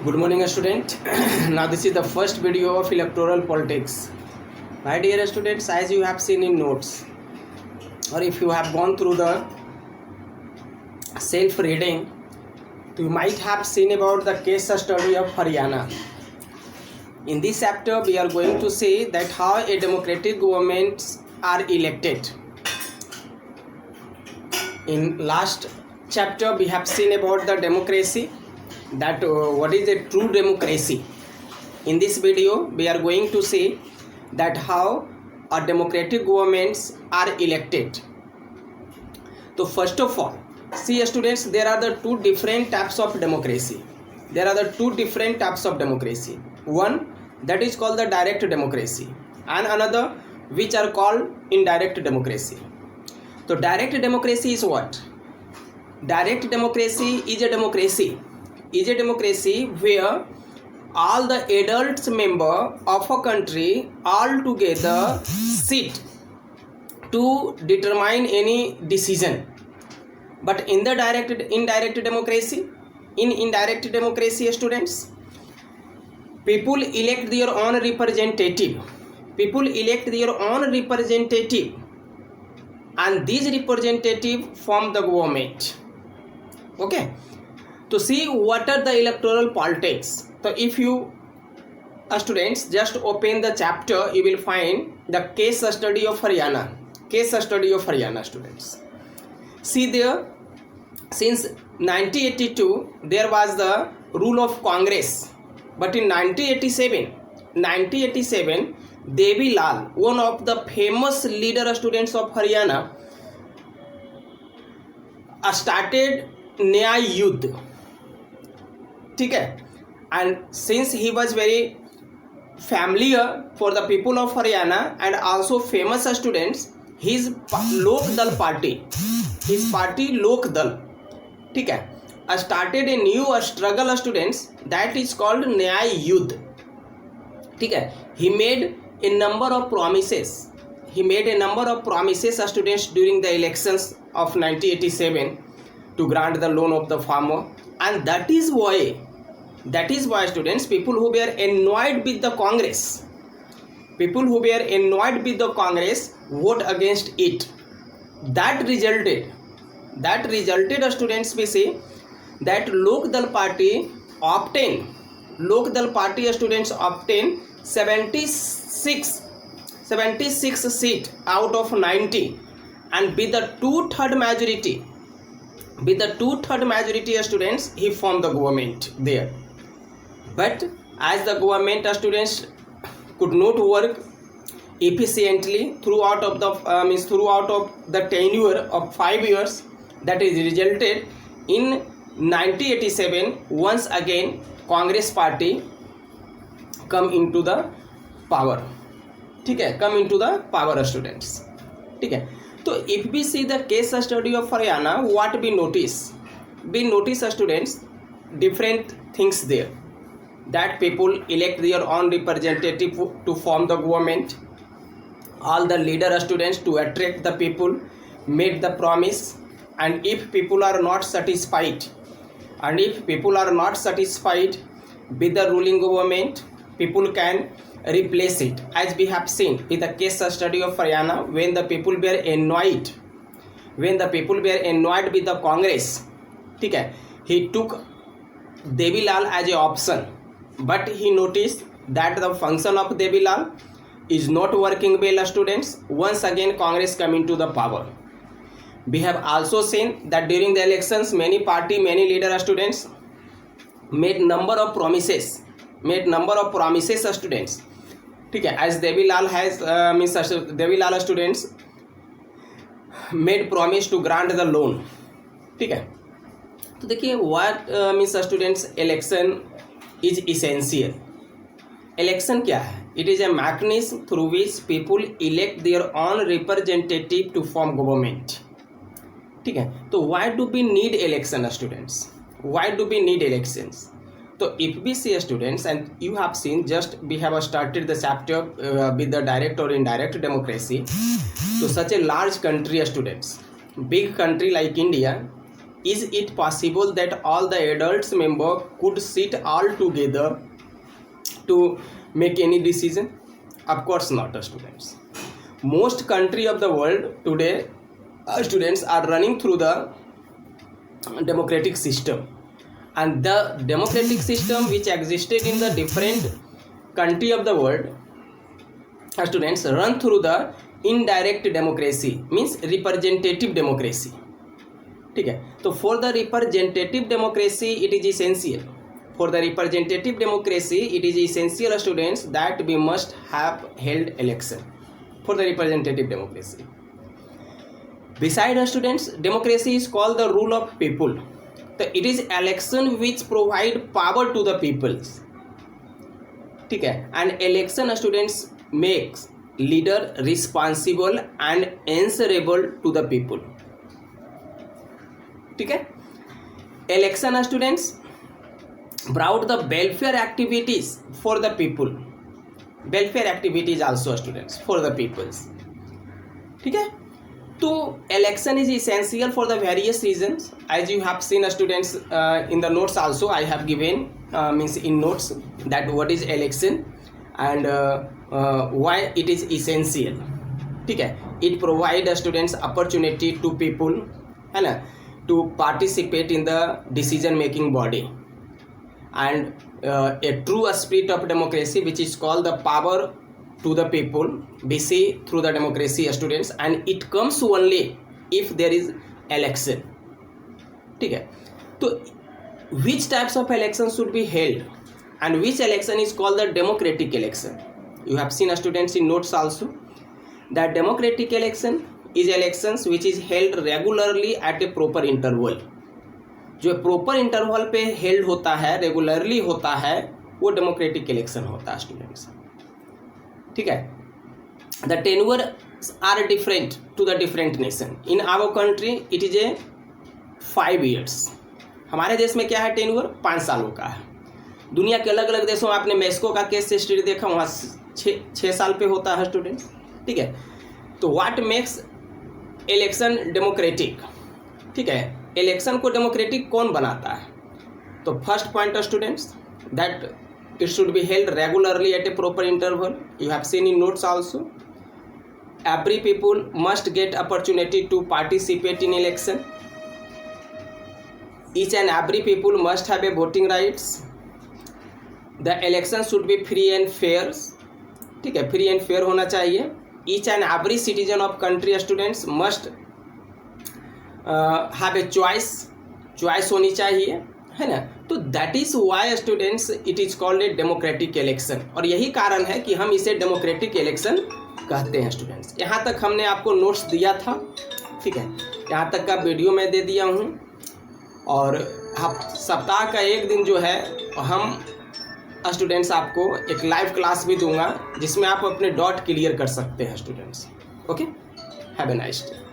Good morning, student. Now this is the first video of electoral politics. My dear students, as you have seen in notes, or if you have gone through the self-reading, you might have seen about the case study of Haryana. In this chapter, we are going to see that how a democratic governments are elected. In last chapter, we have seen about the democracy. That what is a true democracy. In this video we are going to see that how a democratic governments are elected. So first of all, see students, there are the two different types of democracy. One that is called the direct democracy and another which are called indirect democracy. So direct democracy is what? Direct democracy is a democracy where all the adult member of a country all together sit to determine any decision. But in the indirect democracy, students, people elect their own representative. And these representative form the government. Okay. To see what are the electoral politics. So if you students just open the chapter, you will find the case study of Haryana. Students. See there, since 1982 there was the rule of Congress, but in 1987 Devi Lal, one of the famous leader students of Haryana, started Nyay Yudh. And since he was very familiar for the people of Haryana and also famous students, his Lok Dal party, Lok Dal, started a new struggle students that is called Nyay Yudh. He made a number of promises. Students during the elections of 1987 to grant the loan of the farmer, and that is why students, people who were annoyed with the Congress, vote against it. That resulted students, we say that Lok Dal party students obtain 76 seat out of 90, and with the two-third majority students, he formed the government there. But as the government students could not work efficiently throughout of the tenure of 5 years, that is resulted in 1987 once again Congress party come into the power. Students. So if we see the case study of Haryana, what we notice students, different things there, that people elect their own representative to form the government. All the leader students, to attract the people, made the promise, and if people are not satisfied with the ruling government, people can replace it. As we have seen in the case study of Haryana, when the people were annoyed with the Congress, he took Devi Lal as a option, but he noticed that the function of Devi Lal is not working well. Students, once again Congress come into the power. We have also seen that during the elections, many leader students made number of promises students. As Devi Lal students made promise to grant the loan. तो देखिए what students, election is essential. Election क्या है? It is a mechanism through which people elect their own representative to form government. तो why do we need election, students? So if we see students, and you have seen, just we have started the chapter with the direct or indirect democracy. So such a large country, students, big country like India, is it possible that all the adults member could sit all together to make any decision? Of course not, students. Most country of the world today, students, are running through the democratic system, and the democratic system which existed in the different country of the world, students, run through the indirect democracy, means representative democracy. ठीक है, तो for the representative democracy it is essential, for the representative democracy it is essential students that we must have held election for the representative democracy. Beside students, democracy is called the rule of people. तो it is election which provide power to the peoples. ठीक है, and election students makes leader responsible and answerable to the people. ठीक है, election students brought the welfare activities for the people, welfare activities also students for the peoples. ठीक है, तो election is essential for the various reasons as you have seen students in the notes also. I have given means in notes that what is election and why it is essential. ठीक है, it provide students opportunity to people, है ना, to participate in the decision making body, and a true spirit of democracy which is called the power to the people we see through the democracy students, and it comes only if there is election. ठीक है, तो which types of elections should be held and which election is called the democratic election? You have seen students in notes also that democratic election is elections which is held regularly at a proper interval. जो proper interval पे held होता है, regularly होता है, वो democratic election होता है students. ठीक है, the tenure are different to the different nation. In our country it is a 5 years. हमारे देश में क्या है, टेन्योर 5 सालों का है. दुनिया के अलग अलग देशों में आपने मेक्सिको का केस स्टडी देखा, वहाँ 6 साल पे होता है स्टूडेंट्स. ठीक है, तो व्हाट मेक्स इलेक्शन डेमोक्रेटिक? ठीक है, इलेक्शन को डेमोक्रेटिक कौन बनाता है? तो first point students that it should be held regularly at a proper interval. You have seen in notes also. Every people must get opportunity to participate in election. Each and every people must have a voting rights. The election should be free and fair. ठीक है, free and fair होना चाहिए. Each and every citizen of country students must have a choice होनी चाहिए, है ना. तो that is why students it is called a democratic election, और यही कारण है कि हम इसे डेमोक्रेटिक इलेक्शन कहते हैं स्टूडेंट्स. यहाँ तक हमने आपको नोट्स दिया था. ठीक है, यहाँ तक का वीडियो मैं दे दिया हूँ, और सप्ताह का एक दिन जो है हम स्टूडेंट्स आपको एक लाइव क्लास भी दूंगा जिसमें आप अपने डॉट क्लियर कर सकते हैं students. Okay, have a nice day.